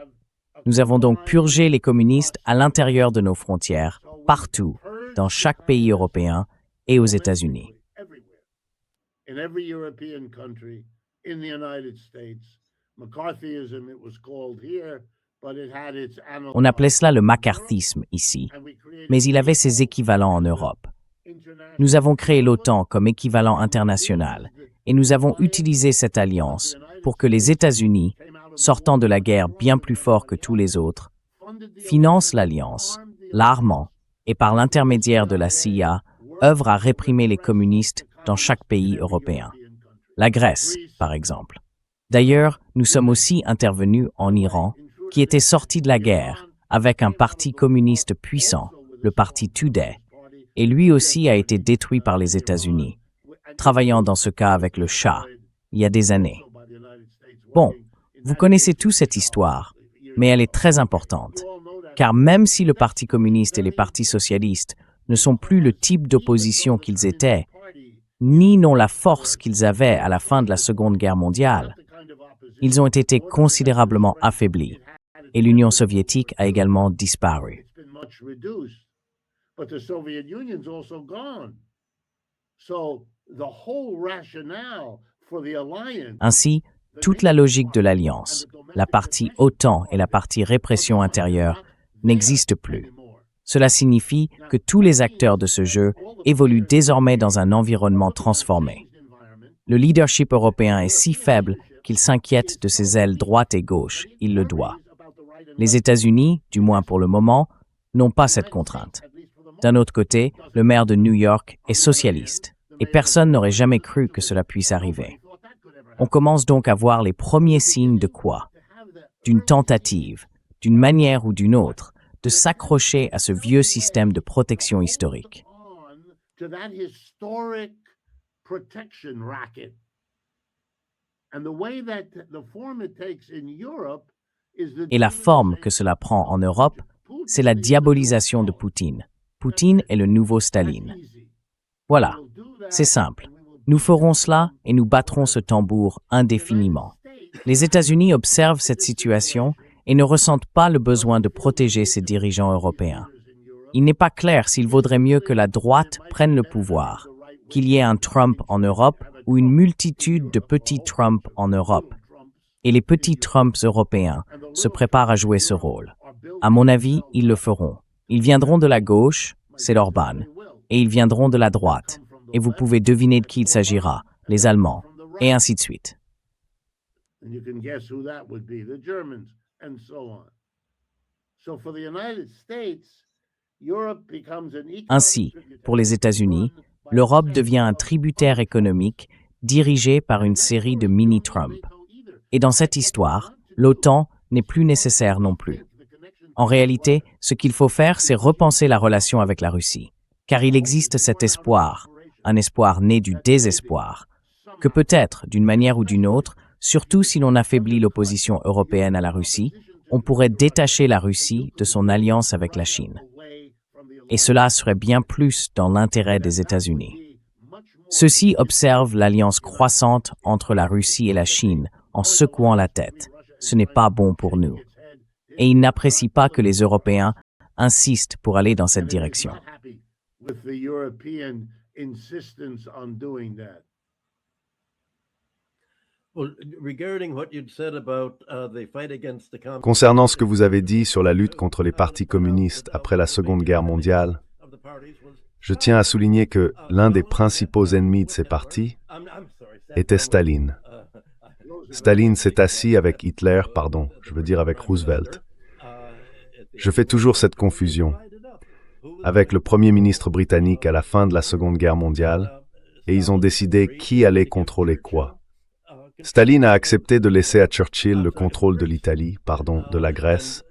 Nous avons donc purgé les communistes à l'intérieur de nos frontières, partout, dans chaque pays européen et aux États-Unis. On appelait cela le macarthisme ici, mais il avait ses équivalents en Europe. Nous avons créé l'OTAN comme équivalent international et nous avons utilisé cette alliance pour que les États-Unis, sortant de la guerre bien plus fort que tous les autres, financent l'alliance, l'armant et par l'intermédiaire de la CIA, œuvrent à réprimer les communistes dans chaque pays européen. La Grèce, par exemple. D'ailleurs, nous sommes aussi intervenus en Iran, qui était sorti de la guerre avec un parti communiste puissant, le parti Tudeh, et lui aussi a été détruit par les États-Unis, travaillant dans ce cas avec le Shah, il y a des années. Bon, vous connaissez tous cette histoire, mais elle est très importante, car même si le Parti communiste et les partis socialistes ne sont plus le type d'opposition qu'ils étaient, ni n'ont la force qu'ils avaient à la fin de la Seconde Guerre mondiale, ils ont été considérablement affaiblis, et l'Union soviétique a également disparu. Ainsi, toute la logique de l'Alliance, la partie OTAN et la partie répression intérieure, n'existe plus. Cela signifie que tous les acteurs de ce jeu évoluent désormais dans un environnement transformé. Le leadership européen est si faible qu'il s'inquiète de ses ailes droite et gauche, il le doit. Les États-Unis, du moins pour le moment, n'ont pas cette contrainte. D'un autre côté, le maire de New York est socialiste, et personne n'aurait jamais cru que cela puisse arriver. On commence donc à voir les premiers signes de quoi? D'une tentative, d'une manière ou d'une autre, de s'accrocher à ce vieux système de protection historique. Et la forme que cela prend en Europe, c'est la diabolisation de Poutine. Poutine est le nouveau Staline. Voilà, c'est simple. Nous ferons cela et nous battrons ce tambour indéfiniment. Les États-Unis observent cette situation et ne ressentent pas le besoin de protéger ces dirigeants européens. Il n'est pas clair s'il vaudrait mieux que la droite prenne le pouvoir, qu'il y ait un Trump en Europe ou une multitude de petits Trump en Europe. Et les petits Trumps européens se préparent à jouer ce rôle. À mon avis, ils le feront. Ils viendront de la gauche, c'est l'Orban, et ils viendront de la droite, et vous pouvez deviner de qui il s'agira, les Allemands, et ainsi de suite. And you can guess who that would be, the Germans, and so on. So for the United States, Europe becomes an equal Ainsi, pour les États-Unis, l'Europe devient un tributaire économique dirigé par une série de mini-Trump. Et dans cette histoire, l'OTAN n'est plus nécessaire non plus. En réalité, ce qu'il faut faire, c'est repenser la relation avec la Russie. Car il existe cet espoir, un espoir né du désespoir, que peut-être, d'une manière ou d'une autre, surtout si l'on affaiblit l'opposition européenne à la Russie, on pourrait détacher la Russie de son alliance avec la Chine. Et cela serait bien plus dans l'intérêt des États-Unis. Ceux-ci observent l'alliance croissante entre la Russie et la Chine en secouant la tête. Ce n'est pas bon pour nous. Et ils n'apprécient pas que les Européens insistent pour aller dans cette direction. Concernant ce que vous avez dit sur la lutte contre les partis communistes après la Seconde Guerre mondiale, je tiens à souligner que l'un des principaux ennemis de ces partis était Staline. Staline s'est assis avec Hitler, avec Roosevelt. Je fais toujours cette confusion avec le Premier ministre britannique à la fin de la Seconde Guerre mondiale, et ils ont décidé qui allait contrôler quoi. Staline a accepté de laisser à Churchill le contrôle de de la Grèce,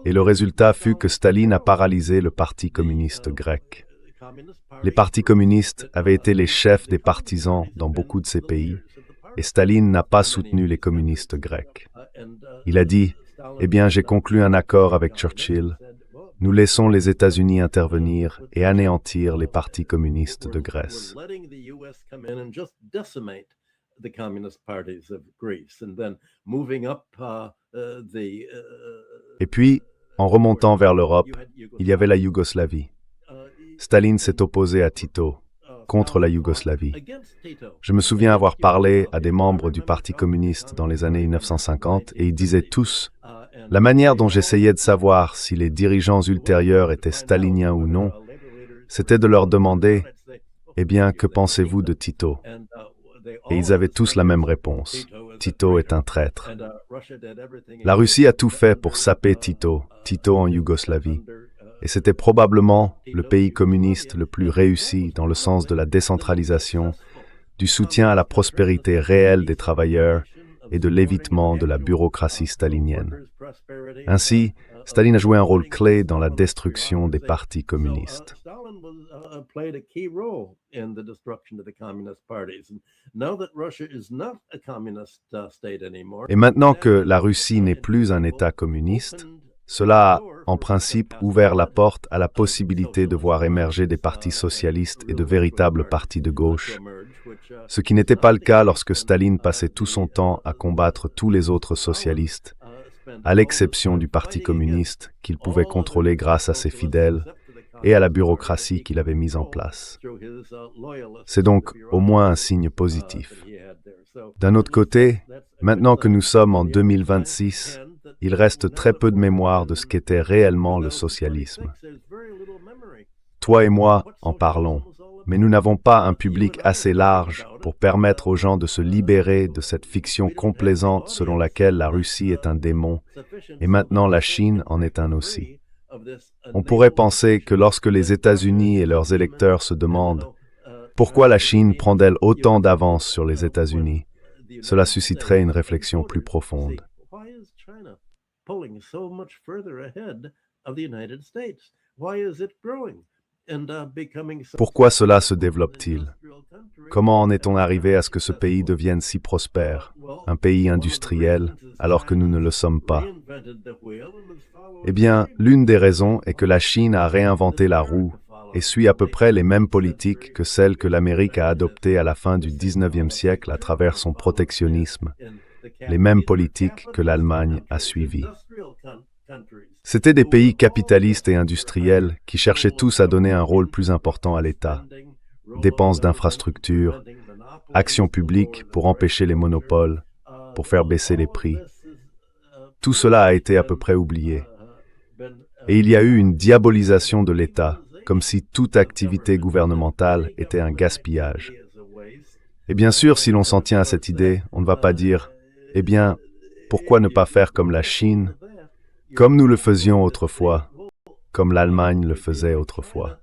et le résultat fut que Staline a paralysé le Parti communiste grec. Les partis communistes avaient été les chefs des partisans dans beaucoup de ces pays, et Staline n'a pas soutenu les communistes grecs. Il a dit « Eh bien, j'ai conclu un accord avec Churchill. Nous laissons les États-Unis intervenir et anéantir les partis communistes de Grèce. » Et puis, en remontant vers l'Europe, il y avait la Yougoslavie. Staline s'est opposé à Tito, contre la Yougoslavie. Je me souviens avoir parlé à des membres du Parti communiste dans les années 1950 et ils disaient tous « La manière dont j'essayais de savoir si les dirigeants ultérieurs étaient staliniens ou non, c'était de leur demander « Eh bien, que pensez-vous de Tito ?» Et ils avaient tous la même réponse. Tito est un traître. La Russie a tout fait pour saper Tito en Yougoslavie. Et c'était probablement le pays communiste le plus réussi dans le sens de la décentralisation, du soutien à la prospérité réelle des travailleurs et de l'évitement de la bureaucratie stalinienne. Ainsi, Staline a joué un rôle clé dans la destruction des partis communistes. Et maintenant que la Russie n'est plus un État communiste, cela a, en principe, ouvert la porte à la possibilité de voir émerger des partis socialistes et de véritables partis de gauche, ce qui n'était pas le cas lorsque Staline passait tout son temps à combattre tous les autres socialistes, à l'exception du Parti communiste qu'il pouvait contrôler grâce à ses fidèles et à la bureaucratie qu'il avait mise en place. C'est donc au moins un signe positif. D'un autre côté, maintenant que nous sommes en 2026, il reste très peu de mémoire de ce qu'était réellement le socialisme. Toi et moi en parlons, mais nous n'avons pas un public assez large pour permettre aux gens de se libérer de cette fiction complaisante selon laquelle la Russie est un démon et maintenant la Chine en est un aussi. On pourrait penser que lorsque les États-Unis et leurs électeurs se demandent « Pourquoi la Chine prend-elle autant d'avance sur les États-Unis ?», cela susciterait une réflexion plus profonde. Pourquoi cela se développe-t-il? Comment en est-on arrivé à ce que ce pays devienne si prospère, un pays industriel, alors que nous ne le sommes pas? Eh bien, l'une des raisons est que la Chine a réinventé la roue et suit à peu près les mêmes politiques que celles que l'Amérique a adoptées à la fin du XIXe siècle à travers son protectionnisme, les mêmes politiques que l'Allemagne a suivies. C'étaient des pays capitalistes et industriels qui cherchaient tous à donner un rôle plus important à l'État. Dépenses d'infrastructures, actions publiques pour empêcher les monopoles, pour faire baisser les prix. Tout cela a été à peu près oublié. Et il y a eu une diabolisation de l'État, comme si toute activité gouvernementale était un gaspillage. Et bien sûr, si l'on s'en tient à cette idée, on ne va pas dire Eh bien, pourquoi ne pas faire comme la Chine, comme nous le faisions autrefois, comme l'Allemagne le faisait autrefois?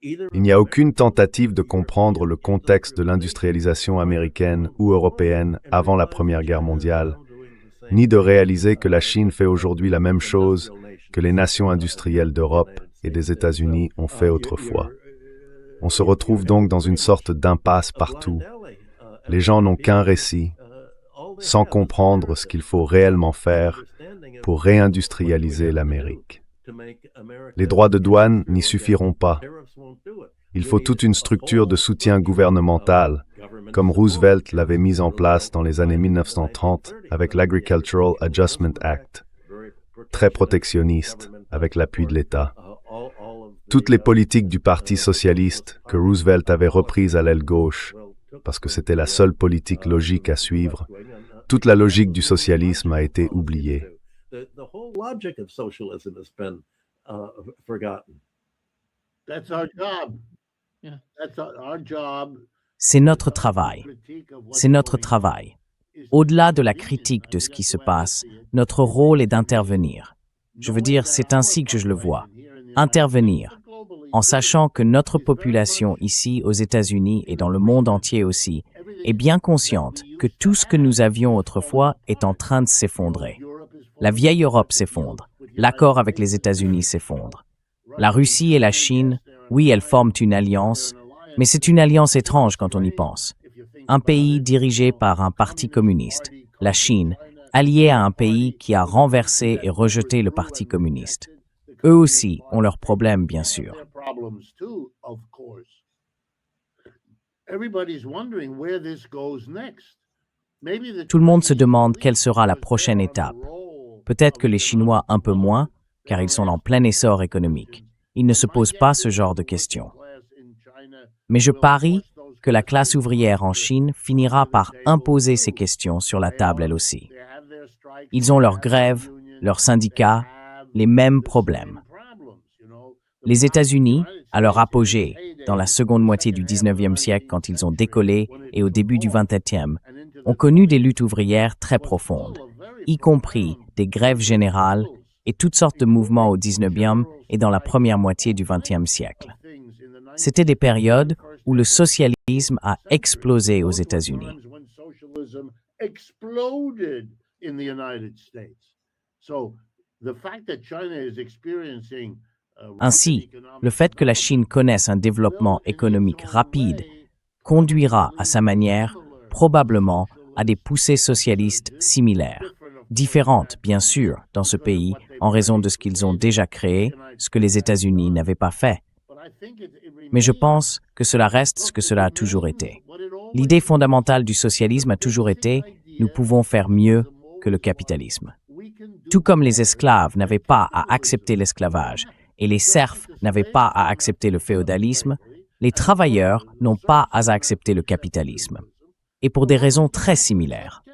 Il n'y a aucune tentative de comprendre le contexte de l'industrialisation américaine ou européenne avant la Première Guerre mondiale, ni de réaliser que la Chine fait aujourd'hui la même chose que les nations industrielles d'Europe et des États-Unis ont fait autrefois. On se retrouve donc dans une sorte d'impasse partout. Les gens n'ont qu'un récit, sans comprendre ce qu'il faut réellement faire pour réindustrialiser l'Amérique. Les droits de douane n'y suffiront pas. Il faut toute une structure de soutien gouvernemental, comme Roosevelt l'avait mise en place dans les années 1930 avec l'Agricultural Adjustment Act, très protectionniste, avec l'appui de l'État. Toutes les politiques du Parti socialiste que Roosevelt avait reprises à l'aile gauche, parce que c'était la seule politique logique à suivre, toute la logique du socialisme a été oubliée. C'est notre travail. C'est notre travail. Au-delà de la critique de ce qui se passe, notre rôle est d'intervenir. Je veux dire, c'est ainsi que je le vois. Intervenir, en sachant que notre population ici aux États-Unis et dans le monde entier aussi, est bien consciente que tout ce que nous avions autrefois est en train de s'effondrer. La vieille Europe s'effondre, l'accord avec les États-Unis s'effondre. La Russie et la Chine, oui, elles forment une alliance, mais c'est une alliance étrange quand on y pense. Un pays dirigé par un parti communiste, la Chine, allié à un pays qui a renversé et rejeté le parti communiste. Eux aussi ont leurs problèmes, bien sûr. Tout le monde se demande quelle sera la prochaine étape. Peut-être que les Chinois un peu moins, car ils sont en plein essor économique. Ils ne se posent pas ce genre de questions. Mais je parie que la classe ouvrière en Chine finira par imposer ces questions sur la table elle aussi. Ils ont leurs grèves, leurs syndicats, les mêmes problèmes. Les États-Unis, à leur apogée, dans la seconde moitié du 19e siècle quand ils ont décollé et au début du 20e, ont connu des luttes ouvrières très profondes, y compris des grèves générales et toutes sortes de mouvements au 19e et dans la première moitié du 20e siècle. C'était des périodes où le socialisme a explosé aux États-Unis. Ainsi, le fait que la Chine connaisse un développement économique rapide conduira à sa manière, probablement, à des poussées socialistes similaires, différentes, bien sûr, dans ce pays, en raison de ce qu'ils ont déjà créé, ce que les États-Unis n'avaient pas fait. Mais je pense que cela reste ce que cela a toujours été. L'idée fondamentale du socialisme a toujours été « nous pouvons faire mieux que le capitalisme ». Tout comme les esclaves n'avaient pas à accepter l'esclavage et les serfs n'avaient pas à accepter le féodalisme, les travailleurs n'ont pas à accepter le capitalisme. Et pour des raisons très similaires.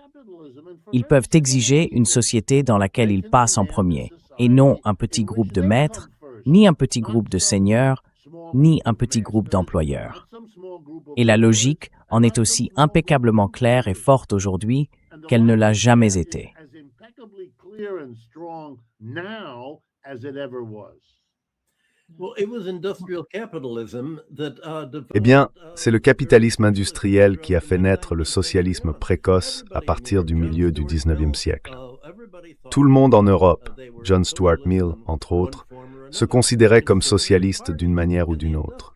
Ils peuvent exiger une société dans laquelle ils passent en premier, et non un petit groupe de maîtres, ni un petit groupe de seigneurs, ni un petit groupe d'employeurs. Et la logique en est aussi impeccablement claire et forte aujourd'hui qu'elle ne l'a jamais été. Eh bien, c'est le capitalisme industriel qui a fait naître le socialisme précoce à partir du milieu du 19e siècle. Tout le monde en Europe, John Stuart Mill, entre autres, se considérait comme socialiste d'une manière ou d'une autre.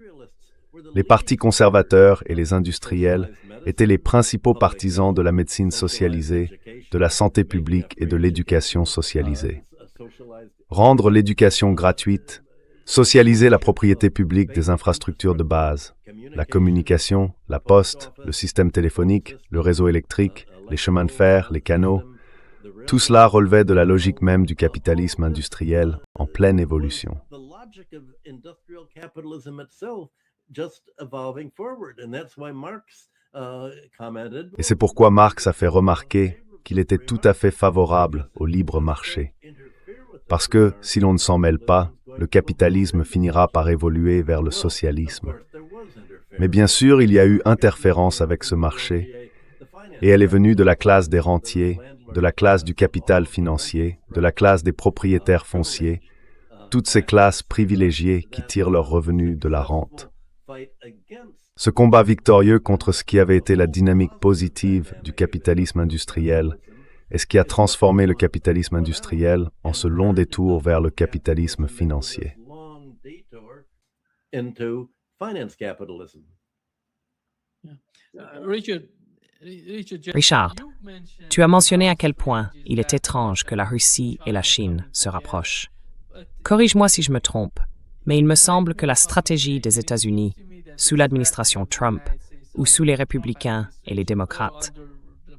Les partis conservateurs et les industriels étaient les principaux partisans de la médecine socialisée, de la santé publique et de l'éducation socialisée. Rendre l'éducation gratuite, socialiser la propriété publique des infrastructures de base, la communication, la poste, le système téléphonique, le réseau électrique, les chemins de fer, les canaux, tout cela relevait de la logique même du capitalisme industriel en pleine évolution. Et c'est pourquoi Marx a fait remarquer qu'il était tout à fait favorable au libre marché. Parce que, si l'on ne s'en mêle pas, le capitalisme finira par évoluer vers le socialisme. Mais bien sûr, il y a eu interférence avec ce marché, et elle est venue de la classe des rentiers, de la classe du capital financier, de la classe des propriétaires fonciers, toutes ces classes privilégiées qui tirent leurs revenus de la rente. Ce combat victorieux contre ce qui avait été la dynamique positive du capitalisme industriel est ce qui a transformé le capitalisme industriel en ce long détour vers le capitalisme financier. Richard, tu as mentionné à quel point il est étrange que la Russie et la Chine se rapprochent. Corrige-moi si je me trompe, mais il me semble que la stratégie des États-Unis, sous l'administration Trump ou sous les républicains et les démocrates,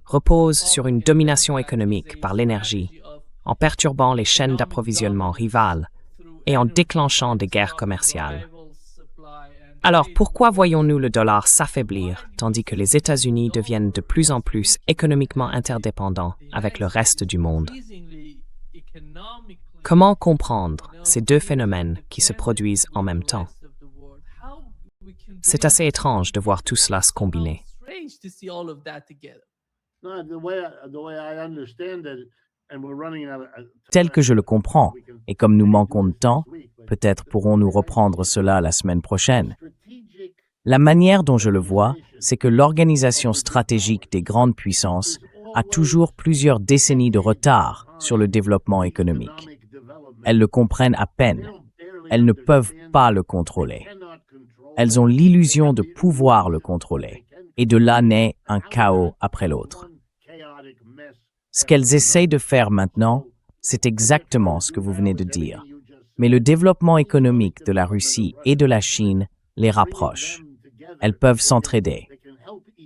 repose sur une domination économique par l'énergie, en perturbant les chaînes d'approvisionnement rivales et en déclenchant des guerres commerciales. Alors pourquoi voyons-nous le dollar s'affaiblir tandis que les États-Unis deviennent de plus en plus économiquement interdépendants avec le reste du monde? Comment comprendre ces deux phénomènes qui se produisent en même temps? C'est assez étrange de voir tout cela se combiner. Tel que je le comprends, et comme nous manquons de temps, peut-être pourrons-nous reprendre cela la semaine prochaine. La manière dont je le vois, c'est que l'organisation stratégique des grandes puissances a toujours plusieurs décennies de retard sur le développement économique. Elles le comprennent à peine. Elles ne peuvent pas le contrôler. Elles ont l'illusion de pouvoir le contrôler. Et de là naît un chaos après l'autre. Ce qu'elles essayent de faire maintenant, c'est exactement ce que vous venez de dire. Mais le développement économique de la Russie et de la Chine les rapproche. Elles peuvent s'entraider.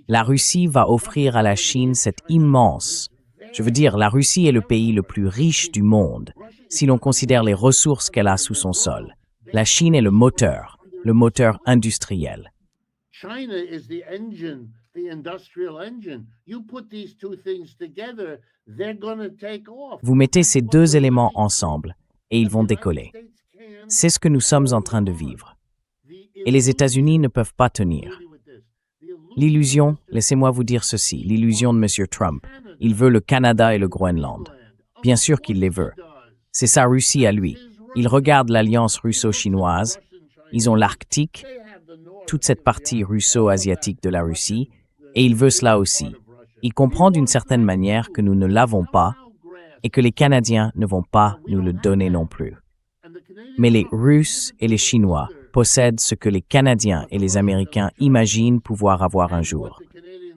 La Russie va offrir à la Chine cette immense... Je veux dire, la Russie est le pays le plus riche du monde, si l'on considère les ressources qu'elle a sous son sol. La Chine est le moteur industriel. China is the engine, the industrial engine. You put these two things together, they're going to take off. Vous mettez ces deux éléments ensemble et ils vont décoller. C'est ce que nous sommes en train de vivre. Et les États-Unis ne peuvent pas tenir. L'illusion, laissez-moi vous dire ceci, l'illusion de M. Trump, il veut le Canada et le Groenland. Bien sûr qu'il les veut. C'est sa Russie à lui. Il regarde l'alliance russo-chinoise, ils ont l'Arctique, toute cette partie russo-asiatique de la Russie, et il veut cela aussi. Il comprend d'une certaine manière que nous ne l'avons pas et que les Canadiens ne vont pas nous le donner non plus. Mais les Russes et les Chinois possèdent ce que les Canadiens et les Américains imaginent pouvoir avoir un jour.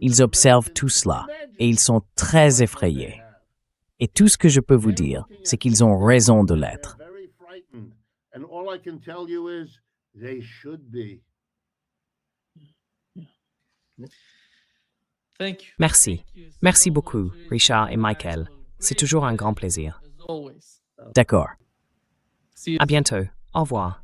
Ils observent tout cela et ils sont très effrayés. Et tout ce que je peux vous dire, c'est qu'ils ont raison de l'être. Merci. Merci beaucoup, Richard et Michael. C'est toujours un grand plaisir. D'accord. À bientôt. Au revoir.